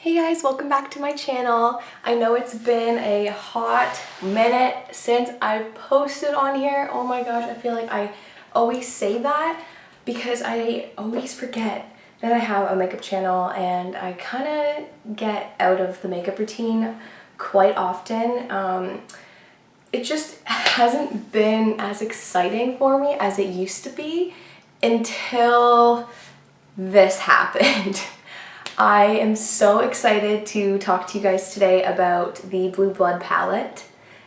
Hey guys, welcome back to my channel. I know it's been a hot minute since I've posted on here. Oh my gosh, I feel like I always say that because I always forget that I have a makeup channel and I kind of get out of the makeup routine quite often. It just hasn't been as exciting for me as it used to be until this happened. I am so excited to talk to you guys today about the Blue Blood palette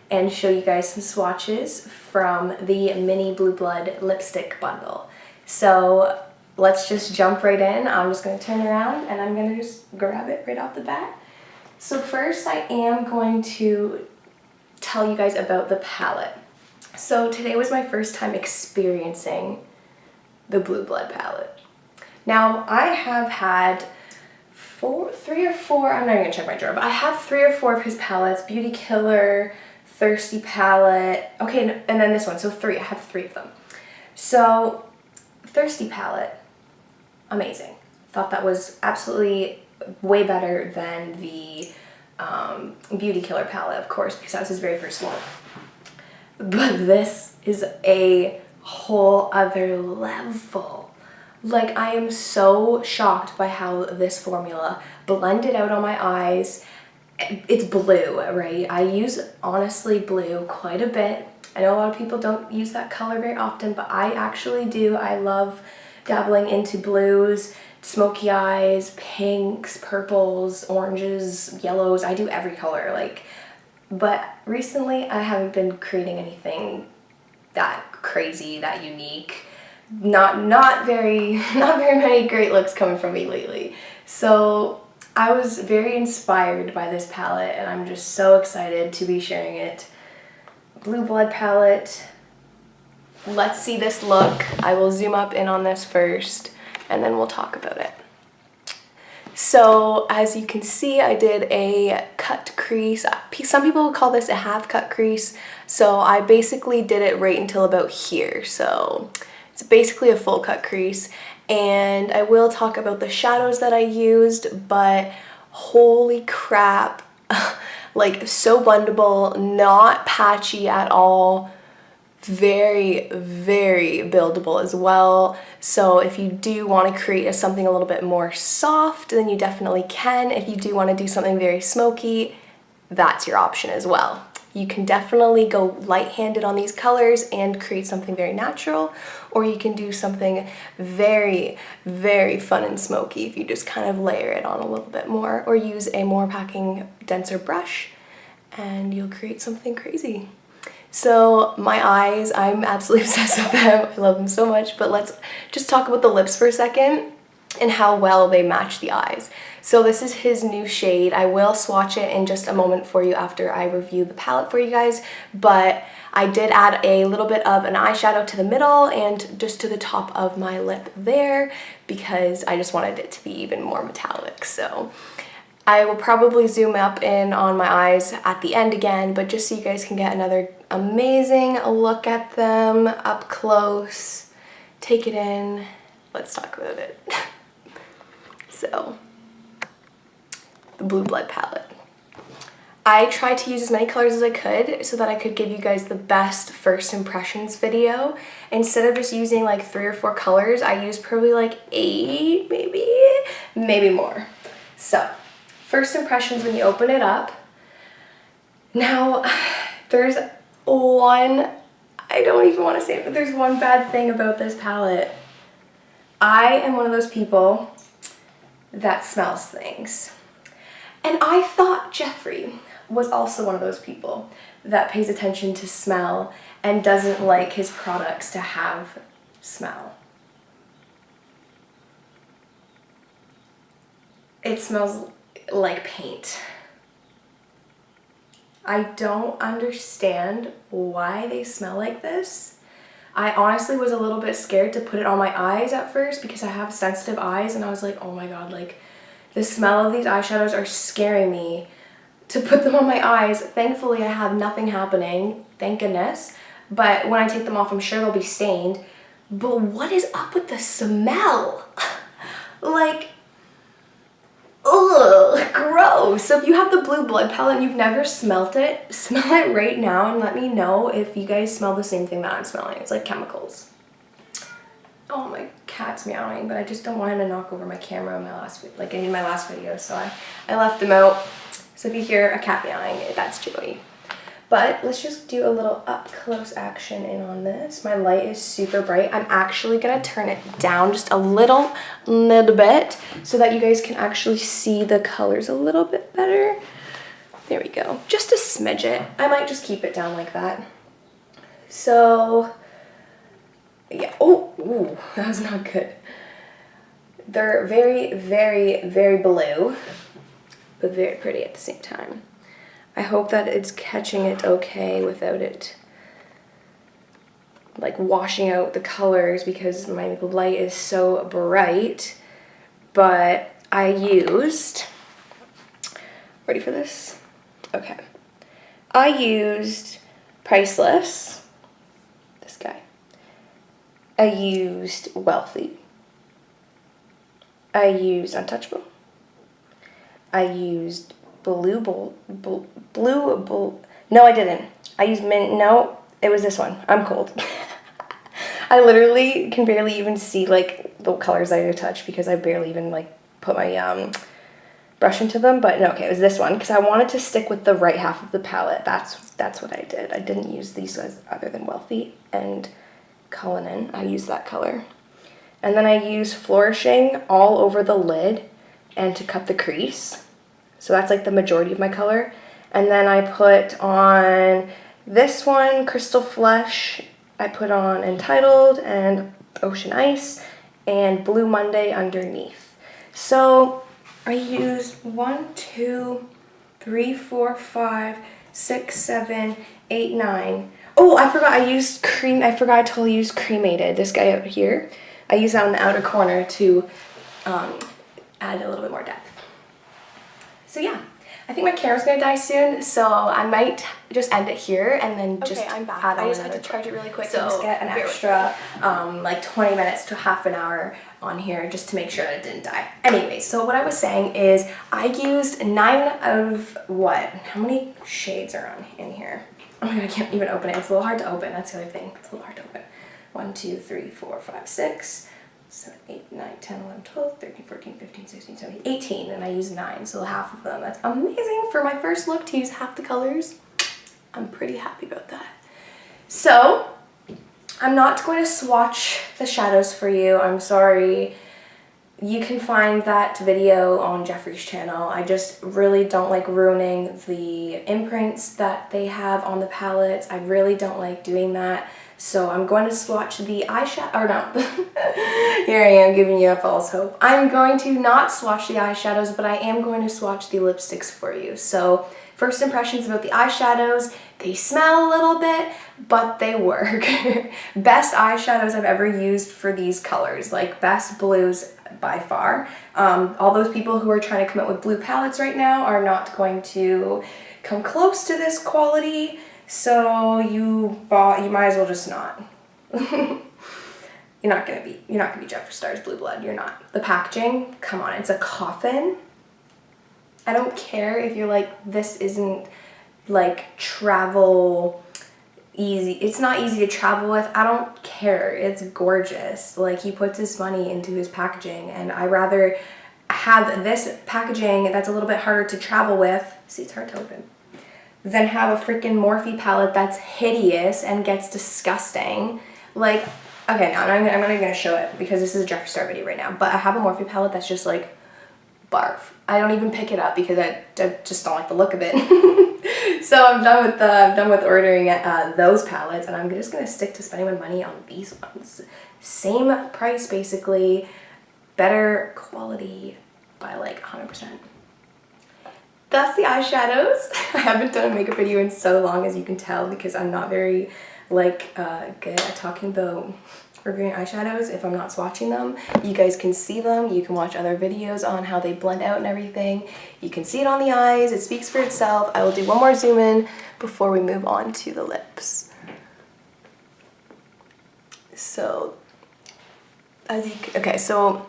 and show you guys some swatches from the mini Blue Blood lipstick bundle. So let's just jump right in. I'm just going to turn around and I'm going to just grab it right off the bat. So first I am going to tell you guys about the palette. So today was my first time experiencing the Blue Blood palette. Now I have had three or four, I'm not even gonna check my drawer, but I have 3 or 4 of his palettes: Beauty Killer, Thirsty palette, okay, and then this one, so 3, I have 3 of them. So, Thirsty palette, amazing. Thought that was absolutely way better than the Beauty Killer palette, of course, because that was his very first one. But this is a whole other level. Like, I am so shocked by how this formula blended out on my eyes. It's blue, right? I use, honestly, blue quite a bit. I know a lot of people don't use that color very often, but I actually do. I love dabbling into blues, smoky eyes, pinks, purples, oranges, yellows. I do every color, like. But recently, I haven't been creating anything that crazy, that unique. Not very many great looks coming from me lately. So I was very inspired by this palette and I'm just so excited to be sharing it. Blue Blood palette. Let's see this look. I will zoom up in on this first and then we'll talk about it. So as you can see, I did a cut crease. Some people would call this a half cut crease. So I basically did it right until about here. So it's basically a full cut crease, and I will talk about the shadows that I used, but holy crap, like so blendable, not patchy at all, very, very buildable as well. So if you do want to create something a little bit more soft, then you definitely can. If you do want to do something very smoky, that's your option as well. You can definitely go light-handed on these colors and create something very natural, or you can do something very, very fun and smoky if you just kind of layer it on a little bit more, or use a more packing, denser brush, and you'll create something crazy. So my eyes, I'm absolutely obsessed with them. I love them so much, but let's just talk about the lips for a second and how well they match the eyes. So this is his new shade. I will swatch it in just a moment for you after I review the palette for you guys, but I did add a little bit of an eyeshadow to the middle and just to the top of my lip there because I just wanted it to be even more metallic. So I will probably zoom up in on my eyes at the end again, but just so you guys can get another amazing look at them up close, take it in, let's talk about it. So, the Blue Blood palette. I tried to use as many colors as I could so that I could give you guys the best first impressions video. Instead of just using like 3 or 4 colors, I used probably like 8, maybe more. So, first impressions when you open it up. Now, there's one, I don't even want to say it, but there's one bad thing about this palette. I am one of those people that smells things. And I thought Jeffrey was also one of those people that pays attention to smell and doesn't like his products to have smell. It smells like paint. I don't understand why they smell like this. I honestly was a little bit scared to put it on my eyes at first because I have sensitive eyes and I was like, oh my god, like the smell of these eyeshadows are scaring me to put them on my eyes. Thankfully, I have nothing happening, thank goodness. But when I take them off, I'm sure they'll be stained. But what is up with the smell? Like, ugh, gross. Oh, so if you have the Blue Blood palette and you've never smelt it, smell it right now and let me know if you guys smell the same thing that I'm smelling. It's like chemicals. Oh, my cat's meowing, but I just don't want him to knock over my camera in my last video, so I left him out. So if you hear a cat meowing, that's Joey. But let's just do a little up close action in on this. My light is super bright. I'm actually gonna turn it down just a little bit so that you guys can actually see the colors a little bit better. There we go, just a smidget. I might just keep it down like that. So, yeah, oh, ooh, that was not good. They're very, very, very blue, but very pretty at the same time. I hope that it's catching it okay without it like washing out the colors because my light is so bright. But I used, ready for this? Okay. I used Priceless, this guy. I used Wealthy. I used Untouchable. I used no, I didn't. I used mint, no, it was this one. I'm cold. I literally can barely even see like the colors I touch because I barely even like put my brush into them, but no, okay, it was this one because I wanted to stick with the right half of the palette. That's what I did. I didn't use these ones other than Wealthy and Cullinan. I used that color. And then I used Flourishing all over the lid and to cut the crease. So that's like the majority of my color. And then I put on this one, Crystal Flesh. I put on Entitled and Ocean Ice and Blue Monday underneath. So I used 1, 2, 3, 4, 5, 6, 7, 8, 9. Oh, I forgot I used cream. I forgot I totally used Cremated. This guy out here. I used that on the outer corner to add a little bit more depth. So yeah, I think my camera's gonna die soon, so I might just end it here and then just I'm back. add on I just had another to charge it really quick. So just get an extra like 20 minutes to half an hour on here just to make sure that it didn't die. Anyway, so what I was saying is I used 9 out of what? How many shades are on in here? Oh my god, I can't even open it. It's a little hard to open. That's the other thing. It's a little hard to open. 1, 2, 3, 4, 5, 6. 7, 8, 9, 10, 11, 12, 13, 14, 15, 16, 17, 18, and I used 9, so half of them. That's amazing for my first look to use half the colors. I'm pretty happy about that. So, I'm not going to swatch the shadows for you. I'm sorry. You can find that video on Jeffrey's channel. I just really don't like ruining the imprints that they have on the palettes. I really don't like doing that. So I'm going to swatch the eyeshadow, or no, here I am giving you a false hope. I'm going to not swatch the eyeshadows, but I am going to swatch the lipsticks for you. So first impressions about the eyeshadows, they smell a little bit, but they work. Best eyeshadows I've ever used for these colors, like best blues by far. All those people who are trying to come up with blue palettes right now are not going to come close to this quality. So you might as well just not. You're not gonna be Jeffree Star's Blue Blood. You're not. The packaging, come on, it's a coffin. I don't care if you're like, this isn't like travel easy. It's not easy to travel with. I don't care. It's gorgeous. Like, he puts his money into his packaging, and I rather have this packaging that's a little bit harder to travel with. See, it's hard to open. Than have a freaking Morphe palette that's hideous and gets disgusting. Like, okay, now I'm not even gonna show it because this is a Jeffree Star video right now, but I have a Morphe palette that's just like barf. I don't even pick it up because I just don't like the look of it. So I'm done with ordering those palettes, and I'm just gonna stick to spending my money on these ones. Same price basically, better quality by like 100%. That's the eyeshadows. I haven't done a makeup video in so long, as you can tell, because I'm not very like good at talking about reviewing eyeshadows if I'm not swatching them. You guys can see them. You can watch other videos on how they blend out and everything. You can see it on the eyes. It speaks for itself. I will do one more zoom in before we move on to the lips. So, okay, so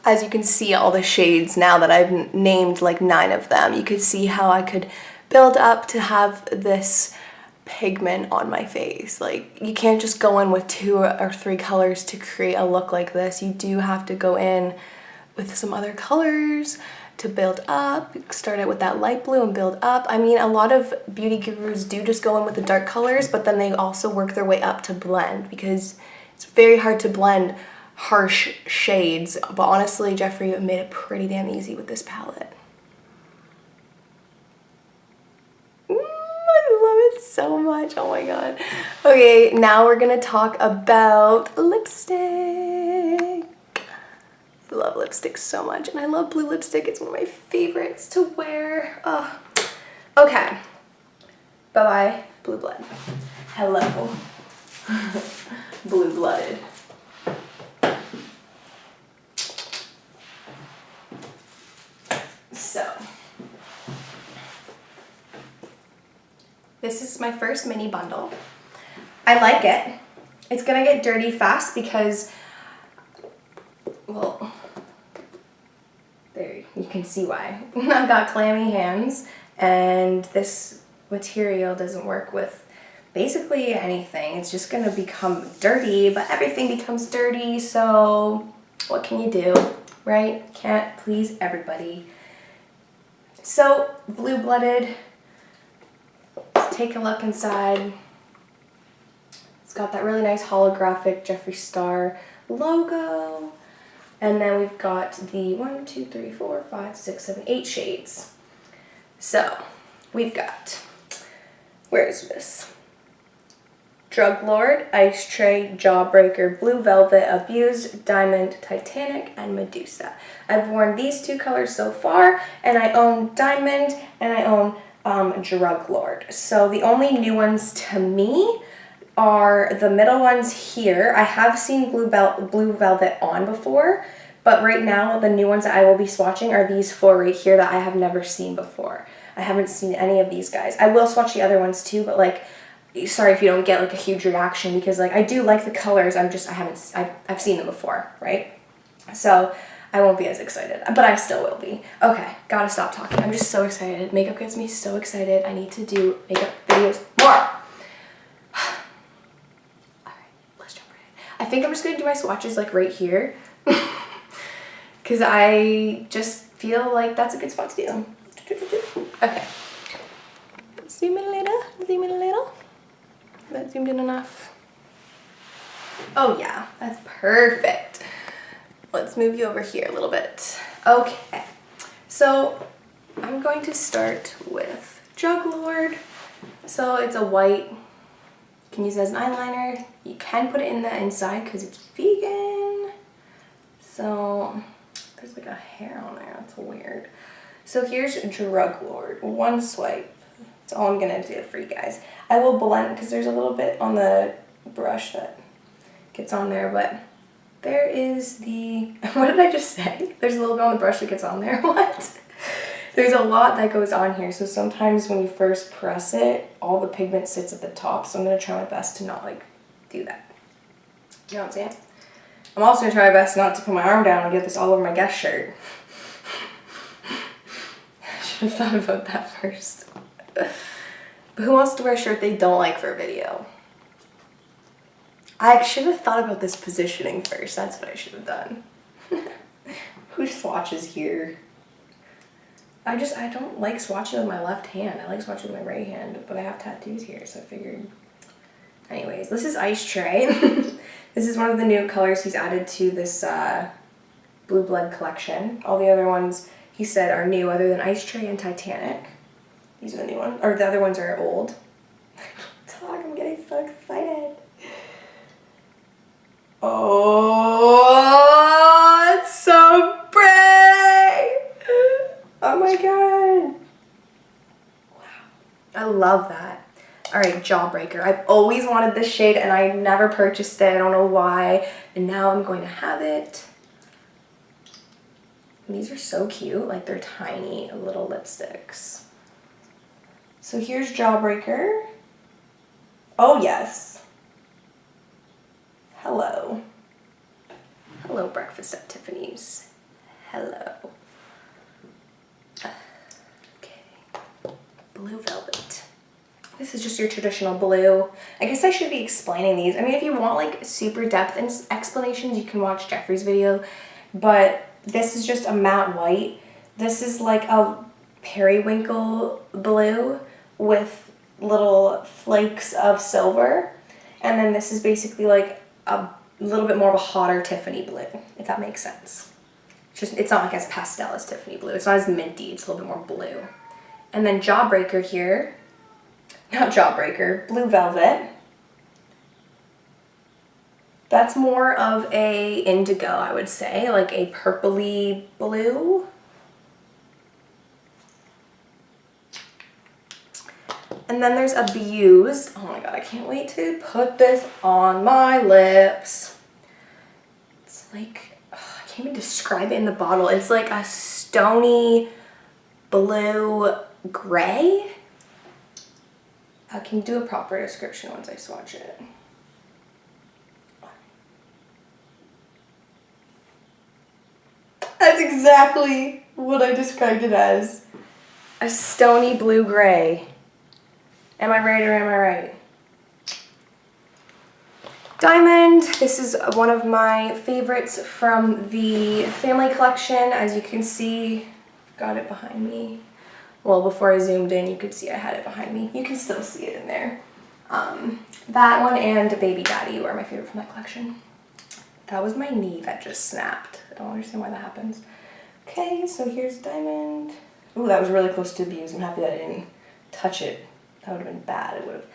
As you can see all the shades now that I've named like 9 of them, you could see how I could build up to have this pigment on my face. Like, you can't just go in with 2 or 3 colors to create a look like this. You do have to go in with some other colors to build up. Start out with that light blue and build up. I mean, a lot of beauty gurus do just go in with the dark colors, but then they also work their way up to blend, because it's very hard to blend harsh shades. But honestly, Jeffree, you made it pretty damn easy with this palette. I love it so much. Oh my god. Okay, now we're gonna talk about lipstick. I love lipstick so much, and I love blue lipstick. It's one of my favorites to wear. Oh. Okay. Bye-bye, blue blood. Hello. Blue-blooded. So, this is my first mini bundle. I like it. It's gonna get dirty fast because, well, there, you can see why. I've got clammy hands, and this material doesn't work with basically anything. It's just gonna become dirty, but everything becomes dirty, so what can you do, right? Can't please everybody. So, blue-blooded, let's take a look inside. It's got that really nice holographic Jeffree Star logo. And then we've got the 1, 2, 3, 4, 5, 6, 7, 8 shades. So, we've got, where is this? Drug Lord, Ice Tray, Jawbreaker, Blue Velvet, Abused, Diamond, Titanic, and Medusa. I've worn these 2 colors so far, and I own Diamond, and I own Drug Lord. So the only new ones to me are the middle ones here. I have seen Blue Velvet on before, but right now the new ones that I will be swatching are these 4 right here that I have never seen before. I haven't seen any of these guys. I will swatch the other ones too, but like, sorry if you don't get like a huge reaction, because like I do like the colors. I've seen them before, right? So I won't be as excited, but I still will be. Okay, gotta stop talking. I'm just so excited. Makeup gets me so excited. I need to do makeup videos more. I think I'm just going to do my swatches like right here, because I just feel like that's a good spot to do them. Okay. Zoom in a little, zoom in a little. That zoomed in enough. Oh yeah, that's perfect. Let's move you over here a little bit. Okay, so I'm going to start with Drug Lord. So it's a white. You can use it as an eyeliner. You can put it in the inside because it's vegan. So there's like a hair on there. That's weird. So here's Drug Lord. 1 swipe. That's all I'm gonna do for you guys. I will blend because there's a little bit on the brush that gets on there, but there is the, what did I just say? There's a little bit on the brush that gets on there. What? There's a lot that goes on here, so sometimes when you first press it, all the pigment sits at the top, so I'm going to try my best to not, like, do that. You know what I'm saying? I'm also going to try my best not to put my arm down and get this all over my Guess shirt. I should have thought about that first. But who wants to wear a shirt they don't like for a video? I should have thought about this positioning first. That's what I should have done. Who swatches here? I don't like swatching with my left hand. I like swatching with my right hand, but I have tattoos here, so I figured. Anyways, this is Ice Tray. This is one of the new colors he's added to this Blue Blood collection. All the other ones, he said, are new other than Ice Tray and Titanic. These are the new ones, or the other ones are old. I'm getting so excited. Oh, it's so pretty! Oh my god. Wow. I love that. Alright, Jawbreaker. I've always wanted this shade and I never purchased it. I don't know why. And now I'm going to have it. And these are so cute. Like, they're tiny little lipsticks. So here's Jawbreaker. Oh yes. Hello. Hello, Breakfast at Tiffany's. Hello. Okay. Blue velvet. This is just your traditional blue. I guess I should be explaining these. I mean, if you want like super depth and explanations, you can watch Jeffrey's video, but this is just a matte white. This is like a periwinkle blue with little flakes of silver. And then this is basically like a little bit more of a hotter Tiffany blue, if that makes sense. It's not like as pastel as Tiffany blue. It's not as minty, it's a little bit more blue. And then Jawbreaker here. Not Jawbreaker, Blue Velvet. That's more of a indigo, I would say, like a purpley blue. And then there's a Buse. Oh my god, I can't wait to put this on my lips. It's like, I can't even describe it in the bottle. It's like a stony blue gray. I can do a proper description once I swatch it. That's exactly what I described it as. A stony blue gray. Am I right or am I right? Diamond. This is one of my favorites from the family collection. As you can see, got it behind me. Well, before I zoomed in, you could see I had it behind me. You can still see it in there. That one and Baby Daddy were my favorite from that collection. That was my knee that just snapped. I don't understand why that happens. Okay, so here's Diamond. Ooh, that was really close to Buse. I'm happy that I didn't touch it. That would have been bad. It would have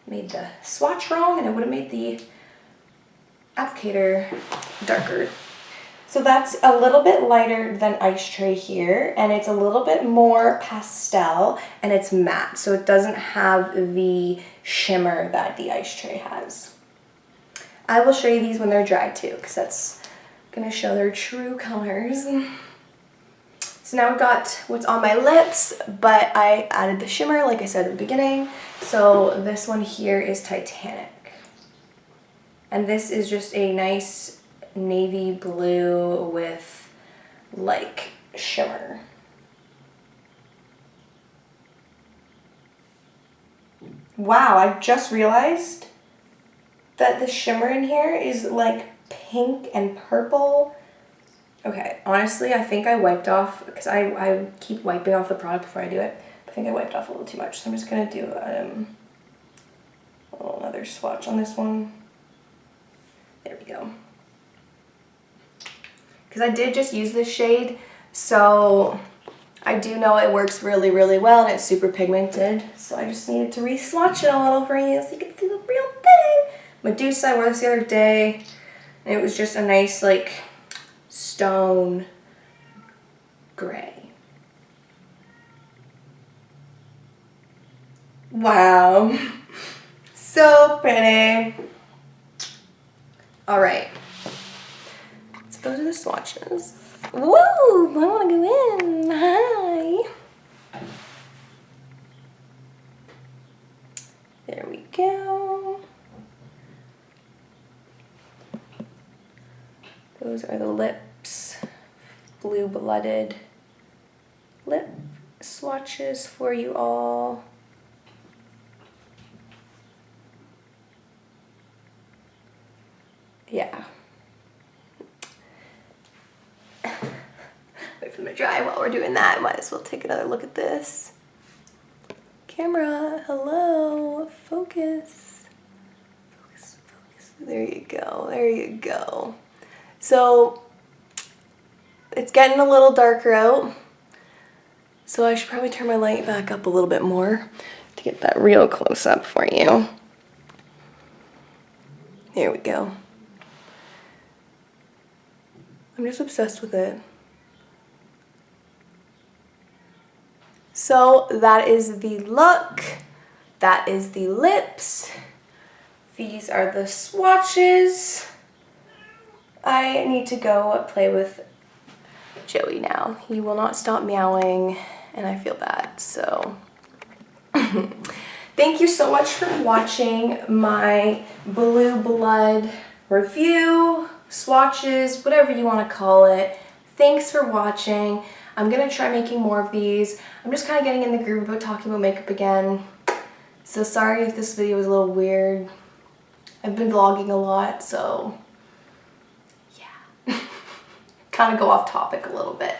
made the swatch wrong and it would have made the applicator darker. So that's a little bit lighter than Ice Tray here, and it's a little bit more pastel, and it's matte, so it doesn't have the shimmer that the Ice Tray has. I will show you these when they're dry too, because that's gonna show their true colors. So now I've got what's on my lips, but I added the shimmer, like I said at the beginning. So this one here is Titanic. And this is just a nice navy blue with like shimmer. Wow, I just realized that the shimmer in here is like pink and purple. Okay, honestly, I think I wiped off, because I keep wiping off the product before I do it. I think I wiped off a little too much, so I'm just gonna do another swatch on this one. There we go. Because I did just use this shade, so I do know it works really, really well, and it's super pigmented. So I just needed to re-swatch it a little for you so you can see the real thing. Medusa, I wore this the other day, and it was just a nice, like, stone gray. Wow. So pretty. All right. Go to the swatches. Woo! I want to go in. Hi. There we go. Those are the lips. Blue-blooded lip swatches for you all. Yeah. Wait for them to dry. While we're doing that, might as well take another look at this. Camera, hello, focus. Focus, focus. There you go, there you go. So, it's getting a little darker out, so I should probably turn my light back up a little bit more to get that real close up for you. There we go. I'm just obsessed with it. So that is the look, that is the lips, these are the swatches. I need to go play with Joey now. He will not stop meowing and I feel bad, so. Thank you so much for watching my Blue Blood review, swatches, whatever you want to call it. thanks for watching. I'm gonna try making more of these. I'm just kind of getting in the groove about talking about makeup again. So sorry if this video was a little weird. I've been vlogging a lot, so yeah. Kind of go off topic a little bit.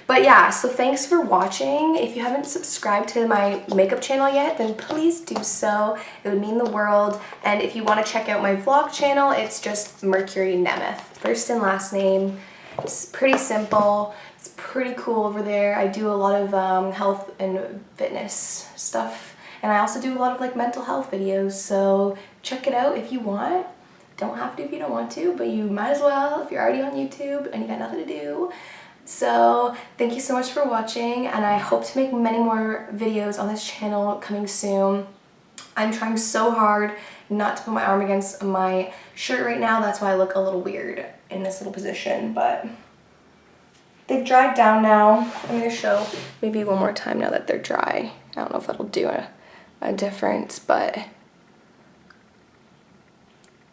But yeah, so thanks for watching. If you haven't subscribed to my makeup channel yet, then please do so. It would mean the world. And if you want to check out my vlog channel, it's just Mercury Nemeth. First and last name. It's pretty simple. It's pretty cool over there. I do a lot of health and fitness stuff. And I also do a lot of like mental health videos. So check it out if you want. Don't have to if you don't want to, but you might as well if you're already on YouTube and you got nothing to do. So thank you so much for watching, and I hope to make many more videos on this channel coming soon. I'm trying so hard not to put my arm against my shirt right now. That's why I look a little weird in this little position, but they've dried down now. I'm going to show maybe one more time now that they're dry. I don't know if that'll do a difference, but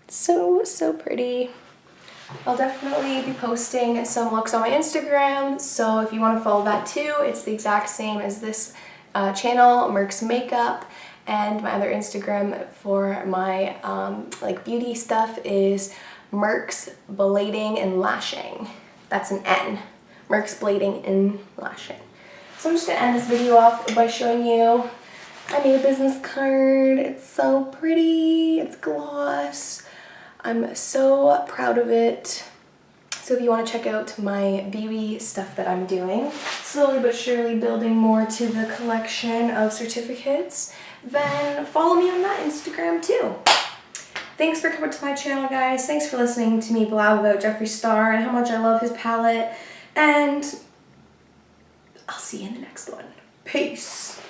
so pretty. I'll definitely be posting some looks on my Instagram, so if you want to follow that too, it's the exact same as this channel, Merc's Makeup, and my other Instagram for my like beauty stuff is Merc's Blading and Lashing. That's an N. Merc's Blading and Lashing. So I'm just going to end this video off by showing you I made a business card. It's so pretty. It's gloss. I'm so proud of it. So if you want to check out my BB stuff that I'm doing, slowly but surely building more to the collection of certificates, then follow me on that Instagram too. Thanks for coming to my channel, guys. Thanks for listening to me blab about Jeffree Star and how much I love his palette. And I'll see you in the next one. Peace.